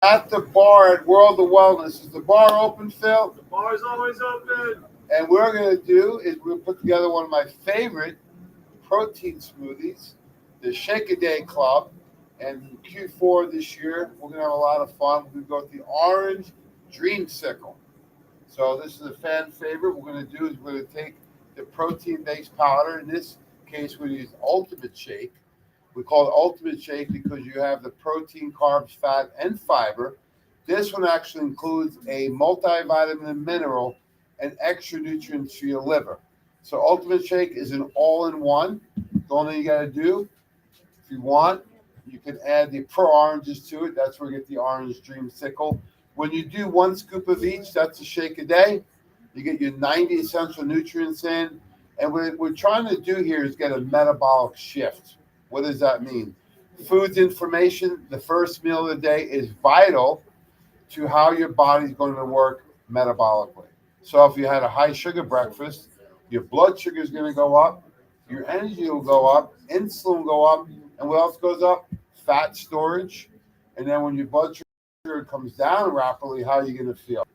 At the bar at World of Wellness. Is the bar open, Phil? The bar is always open. And what we're going to do is we'll put together one of my favorite protein smoothies, the Shake a Day Club. And Q4 this year, we're going to have a lot of fun. We're going to go with the orange dreamsicle. So this is a fan favorite. What we're going to do is we're going to take the protein-based powder. In this case, we use Ultimate Shake. We call it Ultimate Shake because you have the protein, carbs, fat, and fiber. This one actually includes a multivitamin and mineral and extra nutrients for your liver. So Ultimate Shake is an all-in-one. The only thing you got to do, if you want, you can add the per oranges to it. That's where you get the orange dreamsicle. When you do one scoop of each, that's a shake a day. You get your 90 essential nutrients in. And what we're trying to do here is get a metabolic shift. What does that mean? Food's information, the first meal of the day, is vital to how your body's going to work metabolically. So if you had a high sugar breakfast, your blood sugar is going to go up, your energy will go up, insulin will go up, and what else goes up? Fat storage. And then when your blood sugar comes down rapidly, how are you going to feel?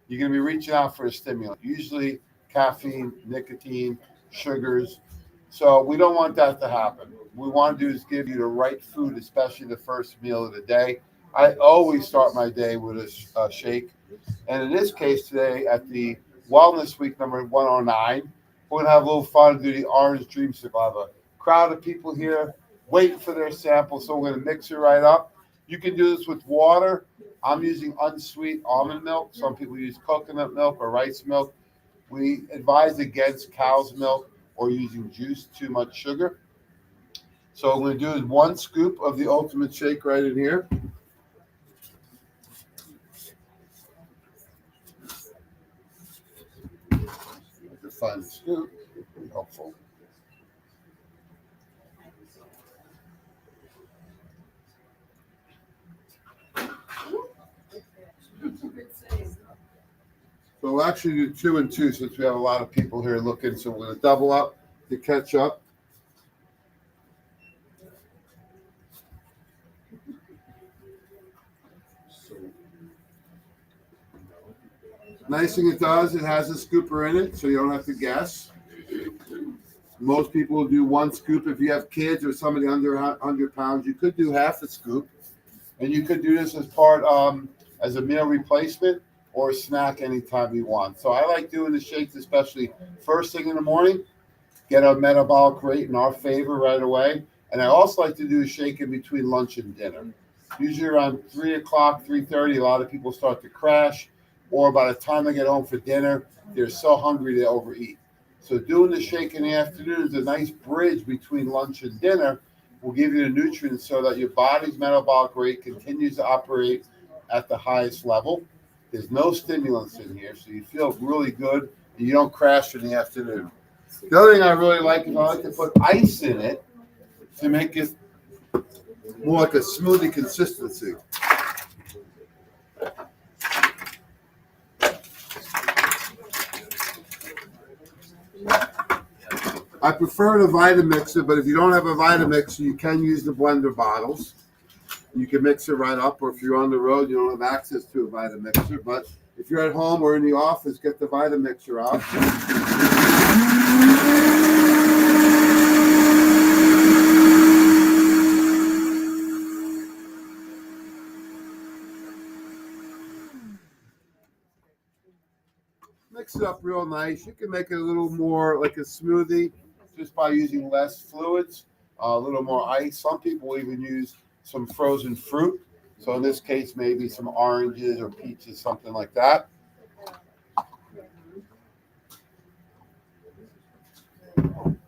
You're going to be reaching out for a stimulant, usually caffeine, nicotine, sugars. So we don't want that to happen. What we want to do is give you the right food, especially the first meal of the day. I always start my day with a shake. And in this case today, at the Wellness Week number 109, we're going to have a little fun and do the Orange Dreamsicle. I have a crowd of people here waiting for their sample, so we're going to mix it right up. You can do this with water. I'm using unsweet almond milk. Some people use coconut milk or rice milk. We advise against cow's milk or using juice, too much sugar. So what I'm going to do is one scoop of the Ultimate Shake right in here. To find the scoop, be helpful. So we'll actually do 2 and 2 since we have a lot of people here looking. So we're going to double up to catch up. Nice thing it does, it has a scooper in it, so you don't have to guess. Most people will do one scoop. If you have kids or somebody under 100 pounds, you could do half a scoop. And you could do this as part as a meal replacement or a snack anytime you want. So I like doing the shakes, especially first thing in the morning, get a metabolic rate in our favor right away. And I also like to do a shake in between lunch and dinner. Usually around 3 o'clock, 3:30, a lot of people start to crash. Or by the time they get home for dinner, they're so hungry they overeat. So doing the shake in the afternoon is a nice bridge between lunch and dinner. Will give you the nutrients so that your body's metabolic rate continues to operate at the highest level. There's no stimulants in here, so you feel really good and you don't crash in the afternoon. The other thing I really like is I like to put ice in it to make it more like a smoothie consistency. I prefer the Vitamixer, but if you don't have a Vitamixer, you can use the blender bottles. You can mix it right up, or if you're on the road, you don't have access to a Vitamixer. But if you're at home or in the office, get the Vitamixer out. Mix it up real nice. You can make it a little more like a smoothie just by using less fluids, a little more ice. Some people even use some frozen fruit. So in this case, maybe some oranges or peaches, something like that.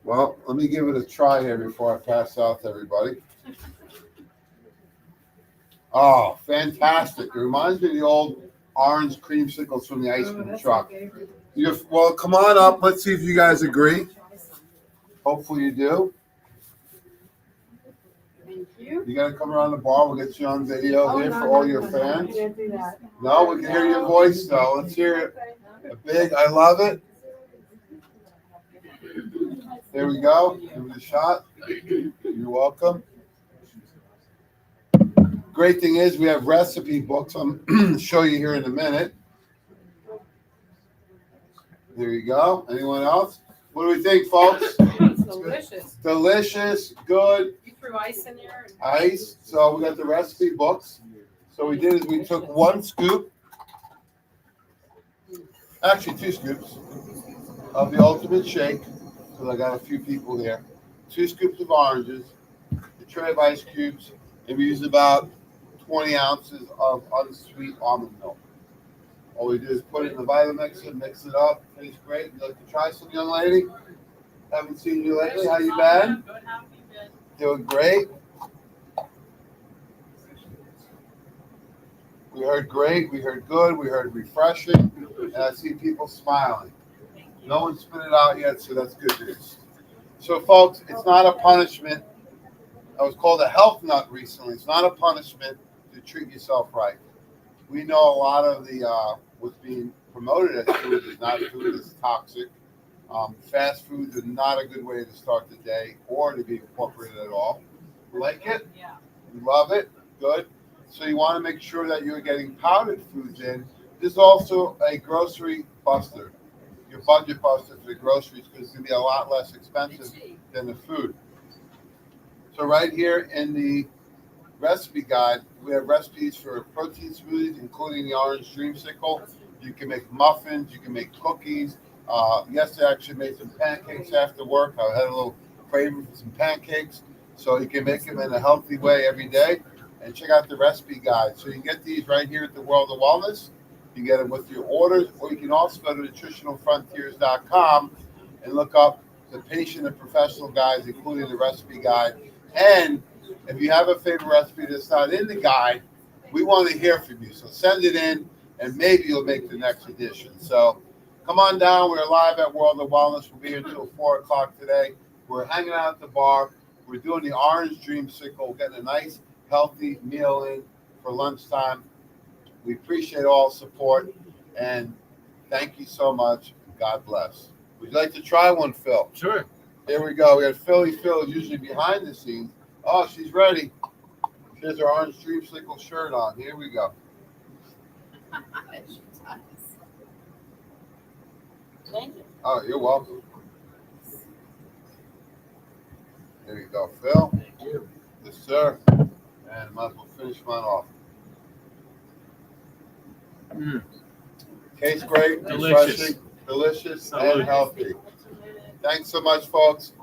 Well, let me give it a try here before I pass out to everybody. Oh, fantastic. It reminds me of the old orange creamsicles from the ice cream truck. Well, come on up. Let's see if you guys agree. Hopefully you do. Thank you. You got to come around the bar. We'll get you on video here for all your fans. You can't do that. No, we can hear your voice, though. Let's hear it. A big, I love it. There we go. Give it a shot. You're welcome. Great thing is we have recipe books. I'm going to show you here in a minute. There you go. Anyone else? What do we think, folks? It's delicious. Delicious, good. You threw ice in there? Ice. So we got the recipe books. So we did is we took 1 scoop, actually 2 scoops of the ultimate shake, because I got a few people here. 2 scoops of oranges, a tray of ice cubes, and we used about 20 ounces of unsweet almond milk. All we do is put it in the Vitamixer, mix it up. Tastes great. Would you like to try some, young lady? Haven't seen you lately. How you been? Good, how have you been? Doing great. We heard great. We heard good. We heard refreshing. And I see people smiling. No one spit it out yet, so that's good news. So, folks, it's not a punishment. I was called a health nut recently. It's not a punishment to treat yourself right. We know a lot of the what's being promoted as food is not food, it's toxic. Fast foods are not a good way to start the day or to be incorporated at all. You like it? Yeah. You love it? Good. So you want to make sure that you're getting powdered foods in. There's also a grocery buster, your budget buster for the groceries, because it's going to be a lot less expensive than the food. So right here in the recipe guide, we have recipes for protein smoothies, including the orange dreamsicle. You can make muffins, you can make cookies. Yesterday I actually made some pancakes after work. I had a little craving for some pancakes. So you can make them in a healthy way every day. And check out the recipe guide. So you can get these right here at the World of Wellness. You get them with your orders, or you can also go to nutritionalfrontiers.com and look up the patient and professional guides, including the recipe guide. And if you have a favorite recipe that's not in the guide, we want to hear from you. So send it in, and maybe you'll make the next edition. So come on down. We're live at World of Wellness. We'll be here until 4 o'clock today. We're hanging out at the bar. We're doing the orange dreamsicle. We're getting a nice, healthy meal in for lunchtime. We appreciate all support, and thank you so much. God bless. Would you like to try one, Phil? Sure. Here we go. We got Phil usually behind the scenes. Oh, she's ready. She has her orange dreamsicle shirt on. Here we go. Thank you. Oh, you're welcome. There you go, Phil. Thank you. Yes, sir. And might as well finish mine off. Tastes great, Delicious. refreshing, delicious, Delicious. and healthy. Thanks so much, folks.